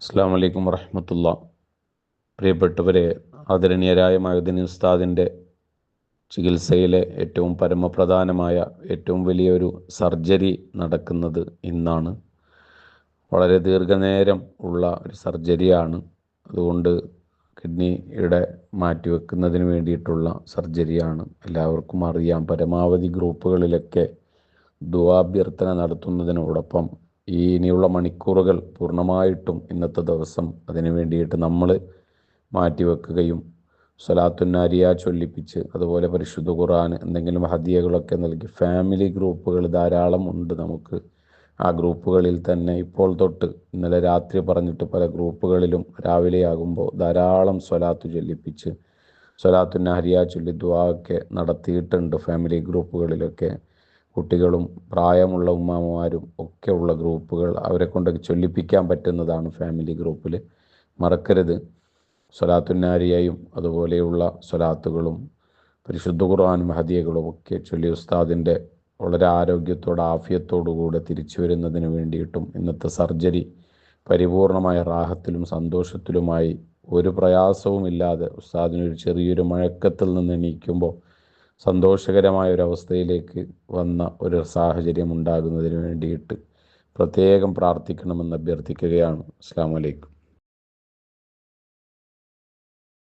അസ്സാം വലൈക്കും വറഹമത്തുള്ള. പ്രിയപ്പെട്ടവരെ, ആദരണീയരായ മഅ്ദിനി ഉസ്താദിൻ്റെ ചികിത്സയിലെ ഏറ്റവും പരമപ്രധാനമായ ഏറ്റവും വലിയൊരു സർജറി നടക്കുന്നത് ഇന്നാണ്. വളരെ ദീർഘനേരം ഉള്ള ഒരു സർജറിയാണ്. അതുകൊണ്ട് കിഡ്നിയുടെ മാറ്റിവെക്കുന്നതിന് വേണ്ടിയിട്ടുള്ള സർജറിയാണ്. എല്ലാവർക്കും അറിയാം. പരമാവധി ഗ്രൂപ്പുകളിലൊക്കെ ദുആഭ്യർത്ഥന നടത്തുന്നതിനോടൊപ്പം ഇനിയുള്ള മണിക്കൂറുകൾ പൂർണ്ണമായിട്ടും ഇന്നത്തെ ദിവസം അതിനു വേണ്ടിയിട്ട് നമ്മൾ മാറ്റിവെക്കുകയും സ്വലാത്തുന്നാരിയ ചൊല്ലിപ്പിച്ച് അതുപോലെ പരിശുദ്ധ ഖുർആൻ എന്തെങ്കിലും ഹദിയകളൊക്കെ നൽകി ഫാമിലി ഗ്രൂപ്പുകൾ ധാരാളം ഉണ്ട് നമുക്ക്. ആ ഗ്രൂപ്പുകളിൽ തന്നെ ഇപ്പോൾ തൊട്ട് ഇന്നലെ രാത്രി പറഞ്ഞിട്ട് പല ഗ്രൂപ്പുകളിലും രാവിലെയാകുമ്പോൾ ധാരാളം സ്വലാത്ത് ചൊല്ലിപ്പിച്ച് സ്വലാത്തുന്നാരിയ ചൊല്ലി ദുആ ഒക്കെ നടത്തിയിട്ടുണ്ട്. ഫാമിലി ഗ്രൂപ്പുകളിലൊക്കെ കുട്ടികളും പ്രായമുള്ള ഉമ്മാമാരും ഒക്കെ ഉള്ള ഗ്രൂപ്പുകൾ, അവരെ കൊണ്ട് ചൊല്ലിപ്പിക്കാൻ പറ്റുന്നതാണ്. ഫാമിലി ഗ്രൂപ്പിൽ മറക്കരുത്. സ്വലാത്തുന്നാരിയയും അതുപോലെയുള്ള സ്വലാത്തുകളും പരിശുദ്ധ ഖുർആനും ഹദിയകളും ഒക്കെ ചൊല്ലി ഉസ്താദിൻ്റെ വളരെ ആരോഗ്യത്തോടെ ആഫിയത്തോടുകൂടെ തിരിച്ചു വരുന്നതിന് വേണ്ടിയിട്ടും ഇന്നത്തെ സർജറി പരിപൂർണമായ റാഹത്തിലും സന്തോഷത്തിലുമായി ഒരു പ്രയാസവുമില്ലാതെ ഉസ്താദിനൊരു ചെറിയൊരു മഴക്കത്തിൽ നിന്ന് എണീക്കുമ്പോൾ സന്തോഷകരമായ ഒരവസ്ഥയിലേക്ക് വന്ന ഒരു സാഹചര്യം ഉണ്ടാകുന്നതിന് വേണ്ടിയിട്ട് പ്രത്യേകം പ്രാർത്ഥിക്കണമെന്ന് അഭ്യർത്ഥിക്കുകയാണ്. അസ്സലാമു അലൈക്കും.